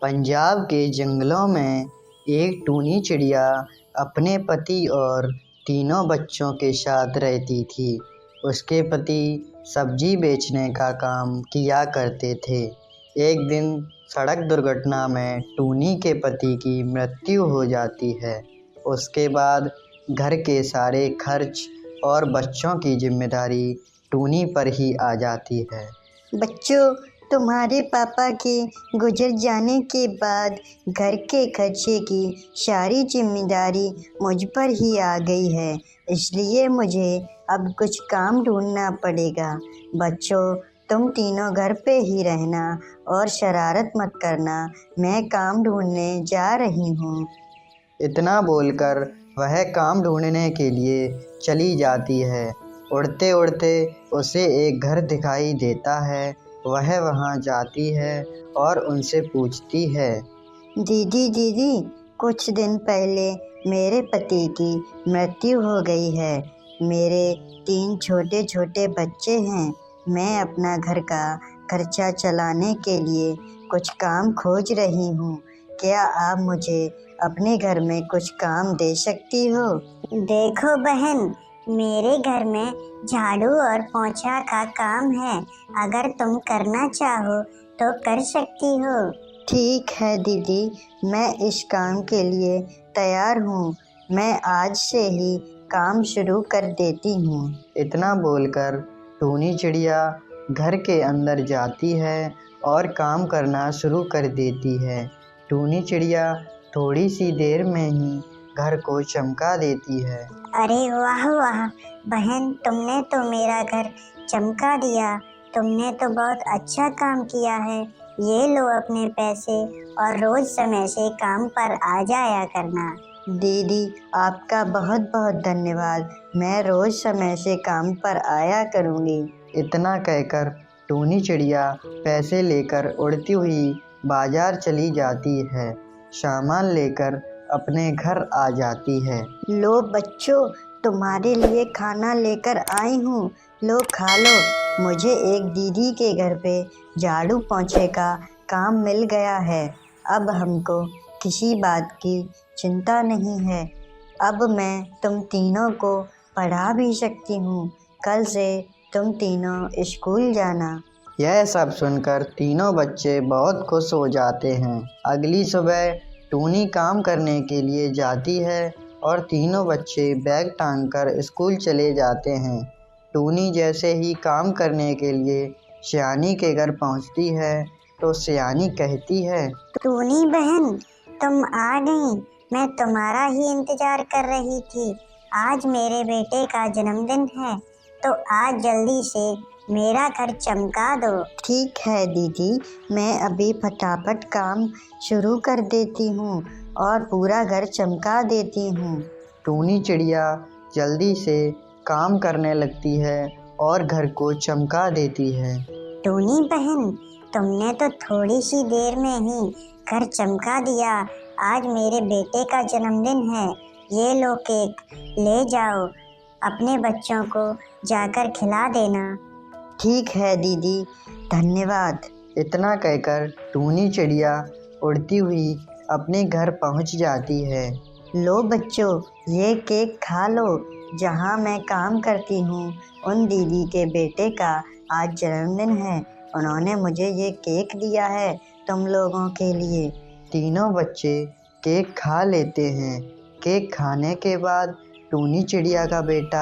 पंजाब के जंगलों में एक टूनी चिड़िया अपने पति और तीनों बच्चों के साथ रहती थी। उसके पति सब्जी बेचने का काम किया करते थे। एक दिन सड़क दुर्घटना में टूनी के पति की मृत्यु हो जाती है। उसके बाद घर के सारे खर्च और बच्चों की जिम्मेदारी टूनी पर ही आ जाती है। बच्चों, तुम्हारे पापा के गुजर जाने के बाद घर के खर्चे की सारी जिम्मेदारी मुझ पर ही आ गई है, इसलिए मुझे अब कुछ काम ढूंढना पड़ेगा। बच्चों, तुम तीनों घर पे ही रहना और शरारत मत करना। मैं काम ढूंढने जा रही हूँ। इतना बोलकर वह काम ढूंढने के लिए चली जाती है। उड़ते उड़ते उसे एक घर दिखाई देता है। वह वहां जाती है और उनसे पूछती है, दीदी दीदी, कुछ दिन पहले मेरे पति की मृत्यु हो गई है। मेरे 3 छोटे छोटे बच्चे हैं। मैं अपना घर का खर्चा चलाने के लिए कुछ काम खोज रही हूँ। क्या आप मुझे अपने घर में कुछ काम दे सकती हो? देखो बहन, मेरे घर में झाड़ू और पोंछा का काम है। अगर तुम करना चाहो तो कर सकती हो। ठीक है दीदी, मैं इस काम के लिए तैयार हूँ। मैं आज से ही काम शुरू कर देती हूँ। इतना बोलकर टूनी चिड़िया घर के अंदर जाती है और काम करना शुरू कर देती है। टूनी चिड़िया थोड़ी सी देर में ही घर को चमका देती है। अरे वाह वाह बहन, तुमने तो मेरा घर चमका दिया। तुमने तो बहुत अच्छा काम किया है। ये लो अपने पैसे और रोज समय से काम पर आ जाया करना। दीदी, आपका बहुत बहुत धन्यवाद। मैं रोज समय से काम पर आया करूँगी। इतना कहकर टूनी चिड़िया पैसे लेकर उड़ती हुई बाजार चली जाती है। सामान लेकर अपने घर आ जाती है। लो बच्चों, तुम्हारे लिए खाना लेकर आई हूँ। लो खा लो। मुझे एक दीदी के घर पे झाड़ू पोंछे का काम मिल गया है। अब हमको किसी बात की चिंता नहीं है। अब मैं तुम तीनों को पढ़ा भी सकती हूँ। कल से तुम तीनों स्कूल जाना। यह सब सुनकर तीनों बच्चे बहुत खुश हो जाते हैं। अगली सुबह टूनी काम करने के लिए जाती है और तीनों बच्चे बैग टांगकर स्कूल चले जाते हैं। टूनी जैसे ही काम करने के लिए सियानी के घर पहुंचती है तो सियानी कहती है, टूनी बहन, तुम आ गई। मैं तुम्हारा ही इंतजार कर रही थी। आज मेरे बेटे का जन्मदिन है, तो आज जल्दी से मेरा घर चमका दो। ठीक है दीदी, मैं अभी फटाफट काम शुरू कर देती हूँ और पूरा घर चमका देती हूँ। टूनी चिड़िया जल्दी से काम करने लगती है और घर को चमका देती है। टूनी बहन, तुमने तो थोड़ी सी देर में ही घर चमका दिया। आज मेरे बेटे का जन्मदिन है। ये लो केक, ले जाओ। अपने बच्चों को जाकर खिला देना। ठीक है दीदी, धन्यवाद। इतना कहकर टूनी चिड़िया उड़ती हुई अपने घर पहुंच जाती है। लो बच्चों, ये केक खा लो। जहाँ मैं काम करती हूँ उन दीदी के बेटे का आज जन्मदिन है। उन्होंने मुझे ये केक दिया है तुम लोगों के लिए। तीनों बच्चे केक खा लेते हैं। केक खाने के बाद टूनी चिड़िया का बेटा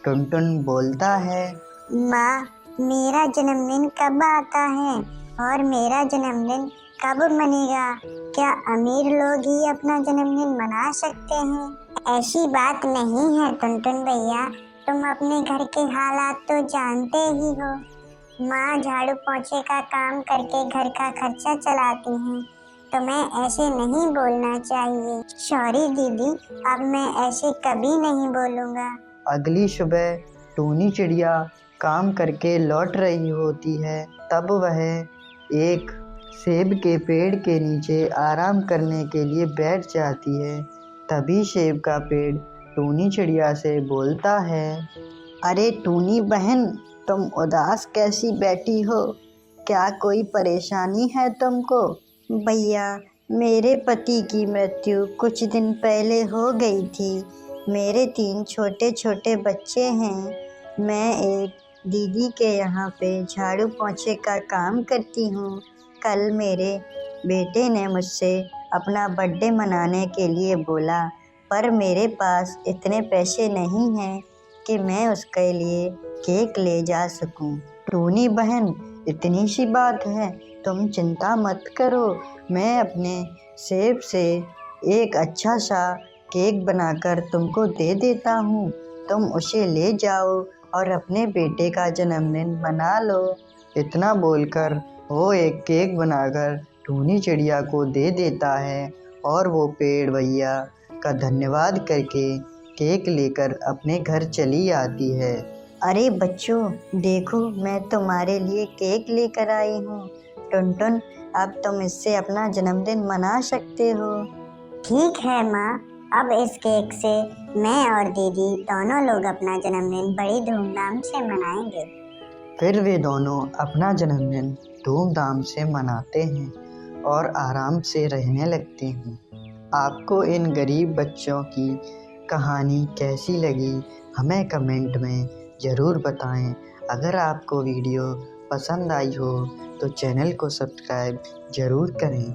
टुनटुन बोलता है, माँ, मेरा जन्मदिन कब आता है और मेरा जन्मदिन कब मनेगा? क्या अमीर लोग ही अपना जन्मदिन मना सकते हैं? ऐसी बात नहीं है टुनटुन भैया, तुम अपने घर के हालात तो जानते ही हो। माँ झाड़ू पोंछे का काम करके घर का खर्चा चलाती हैं, तुम्हें ऐसे नहीं बोलना चाहिए। सॉरी दीदी, अब मैं ऐसे कभी नहीं बोलूँगा। अगली सुबह टूनी चिड़िया काम करके लौट रही होती है। तब वह एक सेब के पेड़ के नीचे आराम करने के लिए बैठ जाती है। तभी सेब का पेड़ टूनी चिड़िया से बोलता है, अरे टूनी बहन, तुम उदास कैसी बैठी हो? क्या कोई परेशानी है तुमको? भैया, मेरे पति की मृत्यु कुछ दिन पहले हो गई थी। मेरे 3 छोटे छोटे बच्चे हैं। मैं एक दीदी के यहाँ पे झाड़ू पोंछे का काम करती हूँ। कल मेरे बेटे ने मुझसे अपना बर्थडे मनाने के लिए बोला, पर मेरे पास इतने पैसे नहीं हैं कि मैं उसके लिए केक ले जा सकूं। टूनी बहन, इतनी सी बात है, तुम चिंता मत करो। मैं अपने सेब से एक अच्छा सा केक बनाकर तुमको दे देता हूँ। तुम उसे ले जाओ और अपने बेटे का जन्मदिन मना लो। इतना बोलकर वो एक केक बनाकर टूनी चिड़िया को दे देता है और वो पेड़ भैया का धन्यवाद करके केक लेकर अपने घर चली आती है। अरे बच्चों, देखो मैं तुम्हारे लिए केक लेकर आई हूँ। टुनटुन, अब तुम इससे अपना जन्मदिन मना सकते हो। ठीक है माँ, अब इस केक से मैं और दीदी दोनों लोग अपना जन्मदिन बड़ी धूमधाम से मनाएंगे। फिर वे दोनों अपना जन्मदिन धूमधाम से मनाते हैं और आराम से रहने लगते हैं। आपको इन गरीब बच्चों की कहानी कैसी लगी, हमें कमेंट में ज़रूर बताएं। अगर आपको वीडियो पसंद आई हो तो चैनल को सब्सक्राइब ज़रूर करें।